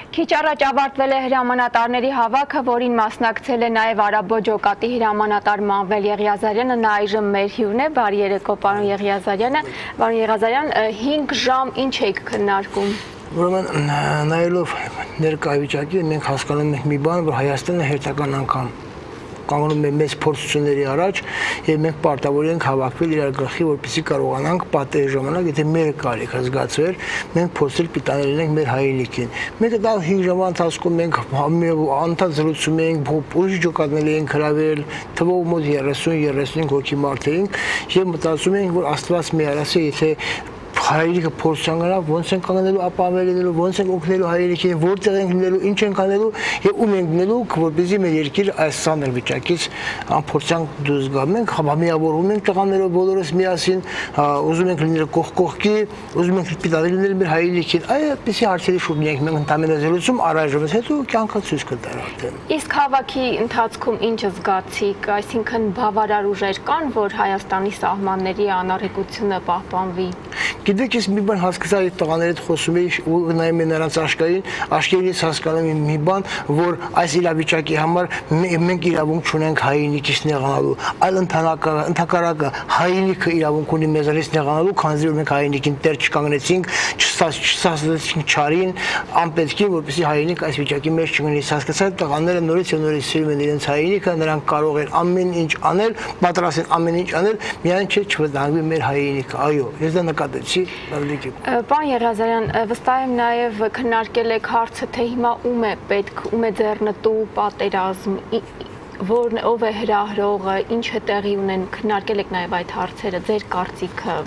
Քիչ առաջ ավարտվել է հրամանատարների հավաքը, որին մասնակցել է նաև Արաբո ջոկատի հրամանատար Մանվել Եղիազարյանը, նա այժմ մեր հյուրն է, բարի երեկո պարոն Եղիազարյանը, պարոն Եղիազարյան, 5 ժամ ինչ եք քննարկում։ Ուրեմն նայելով ներկա վիճակի մենք հասկանում ենք մի բան, որ Հայաստանը հերթական անգամ կանգնում է մեծ փորձությունների առաջ եւ մենք պարտավոր ենք հավաքվել իրար գլխի, որպեսզի կարողանանք պատերի ժամանակ, եթե մեր կարիքը զգացվեր, մենք փորձել պիտանել ենք մեր հայրենիքին։ Մենք դա 5 ժամվա ընթացքում մենք անդադ զրուցում ենք, ուրիշ ջոկատներ ենք հրավիրել, թվով մոտ 30-35 հոգի մարդ էինք եւ մտածում ենք, որ Աստված մի արասի, եթե հայրենիքը փորձան գնա, ոնց են կանգնելու, ապահովելու, ոնց են օգնելու հայրենիքին, որտեղ են գնելու, ինչ են կանելու եւ ում են գնելու, որպեսզի մեր երկիրը այս ցաներ վիճակից փորձանք դուրս գա։ Մենք համամիավորվում ենք տղաներով բոլորս միասին, ուզում ենք լինել կողքի, ուզում ենք պիտանել մեր հայրենիքին։ Այդպիսի հարցերի շուրջ ենք մենք ընդամենը զրուցում, առայժմ հետո կյանքը ցույց կտա արդեն։ Իսկ հավաքի ընթացքում ինչ զգացիք, այսինքն բավարար ուժեր կան, որ Հայաստանի սահմանների անառիկությունը պահպանվի։ Գիտեք, ես մի բան հասկացա, այդ տղաների հետ խոսում էի ու նայում եմ նրանց աչքերից հասկանում եմ մի բան, որ այս իրավիճակի համար մենք իրավունք չունենք հայրենիքից նեղանալու, այլ ընդհակառակը հայրենիքը իրավունք ունի մեզանից նեղանալու, քանզի որ մենք հայրենիքին տեր չկանգնեցինք, չստացվեցինք չարին, անպետքին, որպեսզի հայրենիք այս վիճակի մեջ չգնի։ Հասկացա, տղաները նորից եւ նորից սիրում են իրենց հայրենիքը, նրանք կարող են ամեն ինչ անել, պատրաստ են ամեն ինչ անել, միայն չէ չվտանգվի մեր հայրենիքը։ Այո, ես դա նկատեցի։ Պարոն Եղիազարյան, վստահ եմ նաև քննարկել եք հարցը, թե հիմա ում է պետք, ում է ձեռնտու պատերազմ, ով է հրահրողը, ինչ է տեղի ունեն, քննարկել եք նաև այդ հարցերը, ձեր կարծիքը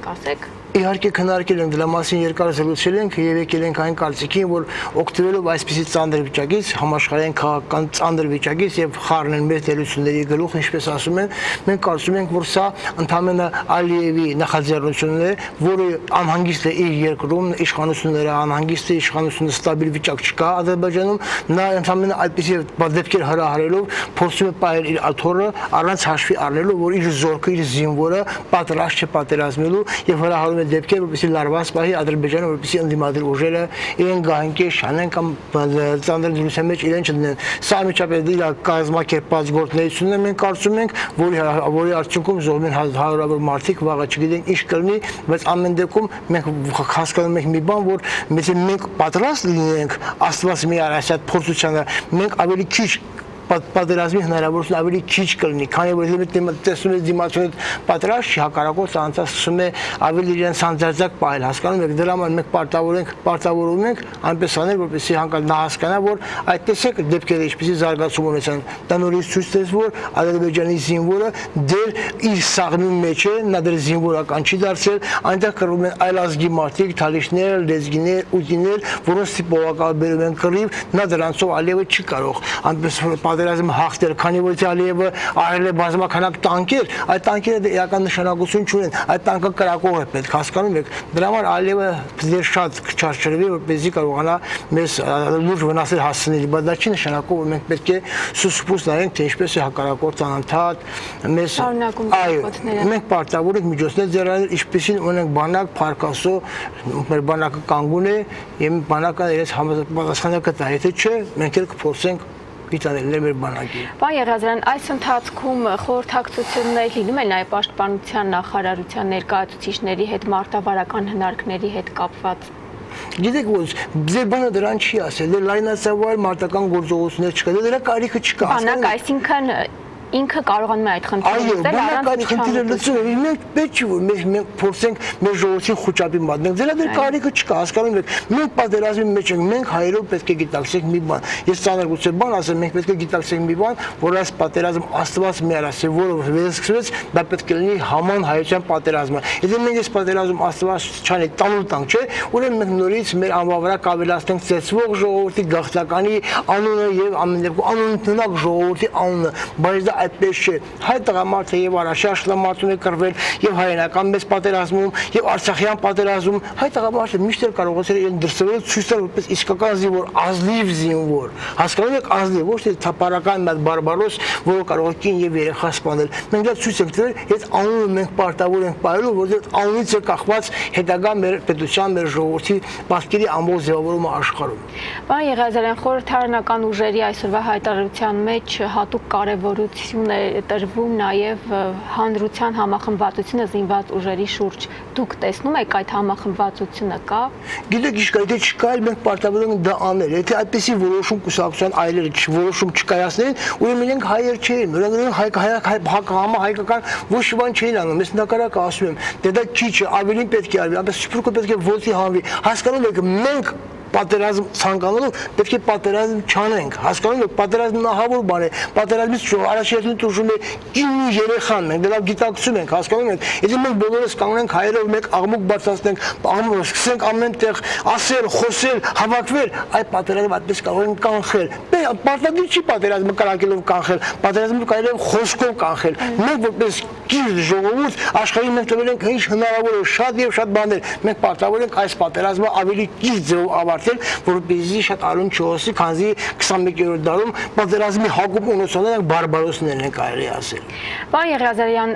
կասեք։ Իհարկե քննարկել ենք դրա մասին երկար զրուցել ենք եւ եկել ենք այն կարծիքին, որ օգտվելով այսպիսի ծանր վիճակից, համաշխարհային քաղաքական ծանր վիճակից եւ խառնել մեր տերությունների գլուխ, ինչպես ասում են, մենք կարծում ենք, որ սա ընդհանրապես Ալիևի նախաձեռնությունն է, որը անհանգիստ է իր երկրում, իշխանությունները անհանգիստ է, իշխանությունը ստաբիլ վիճակ չկա Ադրբեջանում, նա ընդհանրապես այդպիսի դեպքեր հրահարելով փորձում է պահել իր աթոռը առանց հաշվի առնելու, որ իր զորքը, իր զինվորը պատրաստ չէ պատերազմելու եւ հրահարում դեպքեր, որպեսզի լարված պահի Ադրբեջանը, որպեսզի ընդդիմադիր ուժերը իրեն գահանքի շանեն կամ ծանր դրության մեջ իրեն չդնեն։ Սա միջապես իր կազմակերպած գործունեությունն է, մենք կարծում ենք, որի արդյունքում զոհվում են հարյուրավոր մարդիկ, վաղը չգիտենք ինչ կլինի, բայց ամեն դեպքում մենք հասկանում ենք մի բան, որ մենք պատրաստ լինենք Աստված մի արած այդ փորձությանը, մենք ավելի քիչ պատերազմի հնարավորություն ավելի քիչ կլինի, քանի որ տեսնում եք դիմացինը պատրաստ չի, հակառակորդ անցած սկսում է ավելի իրենց հանդերձակ պահել, հասկանում եք, դրա համար մենք պարտավորվում ենք այնպես անել, որպեսզի հանկարծ նա հասկանա, որ այդ տեսակ դեպքերը ինչպեսի զարգացում ունեցան, դա նորից ցույց տվեց, որ Ադրբեջանի զինվորը դեր իր սաղմի մեջ է, նա դեր զինվորական չի դարձել, այնտեղ կռվում են այլազգի մարդիկ, թալիշներ, լեզգիներ, ուտիներ, որոնց տիպովական բերում են կռիվ, նա դրանցով Ալիևը չի կարող այնպես պատերազմը հաղթել, քանի որ Ալիևը արել է բազմականակ տանկեր, այդ տանկերը իրական նշանակություն չունեն, այդ տանկը կրակող է պետք, հասկանում եք, դրա համար Ալիևը դեր շատ չարչրվի, որպեսզի կարողանա մեզ լուրջ վնասներ հասցնել, բայց դա չի նշանակում, որ մենք պետք է սուսուփուս նայենք, թե ինչպես է հակառակորդը անընդհատ մեզ մենք պարտավոր ենք միջոցներ ձեռնել, ինչպեսին ունենք բանակ, Փարքասո, մեր բանակը կանգուն է, եւ բանակը իրենց համապատասխանը կտա, եթե չէ, մենք էլ կփորձենք պիտանել մեր բանակի։ Պարոն Եղիազարյան, այս ընթացքում խորհրդակցություններ լինում են նաև պաշտպանության նախարարության ներկայացուցիչների հետ, մարտավարական հնարքների հետ կապված։ Գիտեք ոնց, ձեր բանը դրան չի ասել, լայնածավալ մարտական գործողություններ չկա, դրա կարիքը չկա։ Բանակ, այսինքն ինքը կարողանում է այդ խնդիրը լուծել առանց խնդիրը լուծել։ Մենք պետք չի որ մենք փորձենք մեր ժողովրդին խոճապի մատնենք։ Դրա դեռ կարիքը չկա, հասկանում եք։ Մենք պատերազմի մեջ ենք, մենք հայերով պետք է գիտակցենք մի բան։ Ես ծանրագույն բան ասեմ, մենք պետք է գիտակցենք մի բան, որ այս պատերազմ Աստված մեր ասի, որը վերսկսվեց, դա պետք է լինի համան հայության պատերազմը։ Եթե մենք այս պատերազմ Աստված չանի տանուլ տանք, չէ՞, ուրեմն մենք նորից մեր անվավրա կավելացնենք ծեծվող ժողովրդի գաղթականի անունը եւ ամեն դեպքում անունտնակ ժողովրդի անունը, բայց դա այդպես չէ։ Հայ տղամարդը եւ Արաշահ տղամարդուն է կռվել եւ հայերենական մեծ պատերազմում եւ Արցախյան պատերազմում հայ տղամարդը միշտ էլ կարողացել է դրսևորել ցույց տալ որպես իսկական զինվոր, ազնիվ զինվոր։ Հասկանում եք, ազնիվ, ոչ թե թափառական մի բարբարոս, որը կարող է կին եւ երեխա սպանել։ Մենք դա ցույց ենք տվել, այդ անունը մենք պարտավոր ենք պահելու, որովհետեւ անունից է կախված հետագա մեր պետության, մեր ժողովրդի պատկերի ամբողջ ձևավորումը աշխարհում։ Պարոն Եղիազարյան, խորհրդարանական ուժերի այսօրվա հայտարարության մեջ հատուկ կարևորություն է տրվում նաեւ հանրության համախմբվածությունը զինված ուժերի շուրջ։ Դուք տեսնում եք այդ համախմբվածությունը կա։ Գիտեք, իսկ եթե չկա, մենք պարտավոր ենք դա անել։ Եթե այդպեսի որոշում կուսակցության այլերը որոշում չկայացնեն, ուրեմն իրենք հայեր չէին, հայկական ոչ մի բան չէին անում։ Ես նկարակը ասում եմ, դե դա քիչ է, ավելին պետք է արվի, այնպես սփյուռքը պետք է ոտի հանվի։ Հասկանում եք, մենք պատերազմ ցանկանալով պետք է պատերազմ չանենք, հասկանում եք, պատերազմը ահավոր բան է, պատերազմից առաջին դժում է կինի երեխան, մենք դա գիտակցում ենք, հասկանում եք, եթե մենք բոլորս կանգնենք հայերով մեկ աղմուկ բարձրացնենք, սկսենք ամենտեղ ասել, խոսել, հավաքվել, այդ պատերազմը այդպես կարող են կանխել։ Պարտադիր չի պատերազմը կրակելով կանխել, պատերազմը կարող է խոսքով կանխել։ Մենք որպես կիրթ ժողովուրդ աշխարհին մենք տվել ենք ինչ հնարավոր է շատ եւ շատ բաներ, մենք պարտավոր ենք այս պատերազմը ավելի կիրթ ձևով որպեսզի շատ արուն չոսի, քանզի 21-րդ դարում պատերազմի հակում ունեցողները բարբարոսներն են կարելի ասել։ Պարոն Եղիազարյան,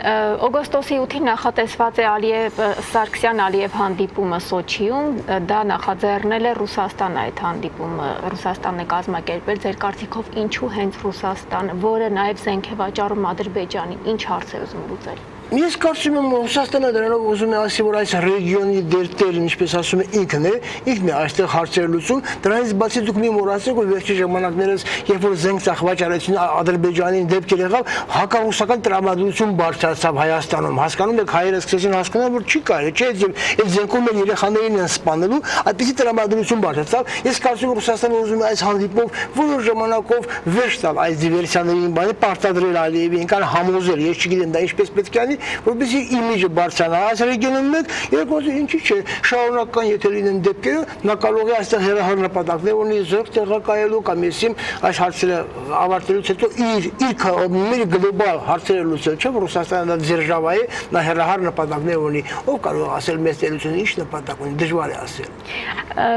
օգոստոսի 8-ին նախատեսված է Սարգսյան-Ալիև հանդիպումը Սոչիում, դա նախաձեռնել է Ռուսաստանը այդ հանդիպումը, Ռուսաստանն է կազմակերպել, ձեր կարծիքով ինչու հենց Ռուսաստանը, որը նաև զենք է վաճառում Ադրբեջանին, ինչ հարց է ուզում լուծել։ Ես կարծում եմ Ռուսաստանը դրանով ուզում է ասի, որ այս ռեգիոնի դերտերն, ինչպես ասում է, ինքն է այստեղ հարցեր լուծում, դրանից բացի դուք մի մոռացեք, որ վերջի ժամանակներս, երբ որ զենք ծախվաճառեցին Ադրբեջանին դեպքեր եղավ, հակառուսական տրամադրություն բարձրացավ Հայաստանում, հասկանում եք, հայերը սկսեցին հասկանալ, որ չի կարելի, չէ, այդ զենքում էլ երեխաներին են սպանելու, այդպիսի տրամադրություն բարձրացավ։ Ես կարծում եմ Ռուսաստանը ուզում է այս հանդիպումով որոշ ժամանակով վերջ տալ այս դիվերսիաներին, բանը պարտադրել Ալիևին, կան համոզել, ես չգիտեմ դա ինչպես պետք է անի, որպեսզի իմիջը բարձրանա այս ռեգիոնում մեկ, երկրորդը ինչի՞ չէ, շարունակական եթե լինեն դեպքերը, նա կարող է այստեղ հերահար նպատակներ ունի, զորք տեղակայելու կամ եսիմ այս հարցերը ավարտելուց հետո իր գլոբալ հարցերը լուծել, չէ՞ որ Ռուսաստանը դա դերժավա է, նա հերահար նպատակներ ունի, ով կարող է ասել մեծ տերությունը ինչ նպատակ ունի, դժվար է ասել։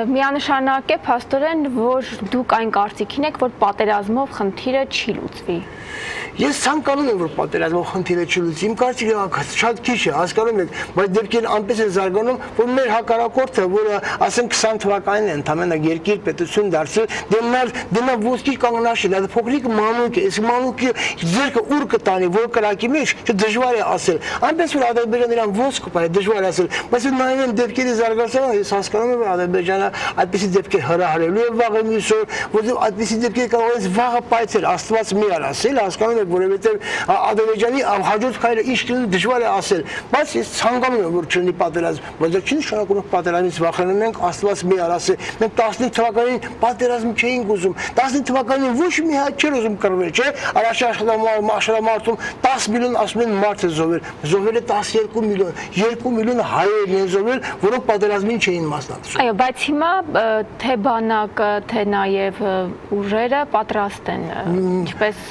Միանշանակ է փաստորեն, որ դուք այն կարծիքին եք, որ պատերազմով խնդիրը չի լուծվի։ Ես ցանկանում եմ, որ պատերազմով խնդիրը չլուծի, իմ կարծիքով շատ քիչ է, հասկանում եք, բայց դեպքերն այնպես են զարգանում, որ մեր հակառակորդը, որը ասենք 20 թվականին է ընդամենը երկիր պետություն դարձել, դեմնա ոսկի կանգնաշել, դա փոքրիկ մանուկ է, այս մանուկի ձեռքը ուր կտանի, որ կրակի մեջ, դժվար է ասել։ Այնպես որ Ադրբեջանը իրան ոսկ կպահի, դժվար է ասել, բայց նայում են դեպքերի զարգացումը, ես հասկանում եմ, որ Ադրբեջանը այդպիսի դեպքեր հրահրելու է վաղը մյուս օր, որովհետև այդպիսի դեպքեր կարող են վաղը պայթել, Աստված մի არ ասել, հասկանում եք, որովհետև Ադրբեջանի հաջորդ քայլը ինչ կլինի դժվար է ասել, բայց ես ցանկանում եմ, որ չլինի պատերազմ, բայց դա չի նշանակում, որ պատերազմից վախենում ենք, Աստված մի არ ասել։ Մենք 15 թվականին պատերազմ չէինք ուզում, 15 թվականին ոչ մի հատ չէր ուզում կռվել, չէ՞, Արաշահամարտում 10 միլիոն ասում են մարդ է զոհվել է 12 միլիոն, 2 միլիոն հայեր են զոհվել, որոնք պատերազմին չէին մասնակցում։ Այո, բայց հիմա թե բանակը, թե նաև ուժերը պատրաստ են, ինչպես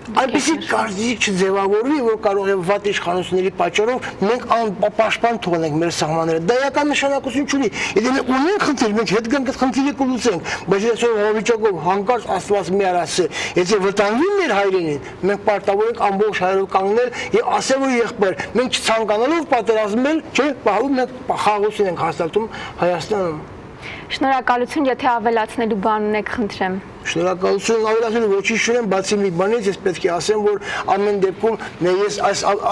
Այնպեսի կարծիք չձևավորվի, որ կարող է վատ իշխանությունների պատճառով մենք անպաշտպան թողնենք մեր սահմանները։ Դա էական նշանակություն չունի։ Եթե մենք ունենք խնդիր, մենք հետ գանք այդ խնդիրը կլուծենք, բայց եթե հովիճակով հանկարծ Աստված մի არ ասի, եթե վտանգվի մեր հայրենին, մենք պարտավոր ենք ամբողջ հայերով կանգնել եւ ասել, որ եղբայր, մենք չցանկանալով պատերազմել, չէ, պահում մենք խաղաղություն ենք հաստատում Հայաստանում։ Շնորհակալություն, եթե ավելացնելու բան ունեք, խնդրեմ։ Շնորհակալություն, ավելացնելու ոչինչ չունեմ, բացի մի բանից, ես պետք է ասեմ, որ ամեն դեպքում ես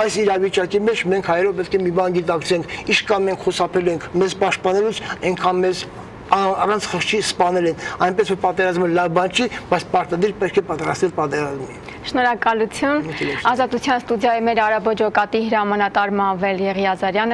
այս իրավիճակի մեջ մենք հայերով պետք է մի բան գիտակցենք, ինչքան մենք խուսափել ենք մեզ պաշտպանելուց, այնքան մեզ առանց խղճի սպանել են, այնպես որ պատերազմը լավ բան չի, բայց պարտադիր պետք է պատրաստել պատերազմին։ Շնորհակալություն, Ազատության ստուդիայի մեր Արաբոջոկատի հրամանատար Մանվել Եղիազարյանը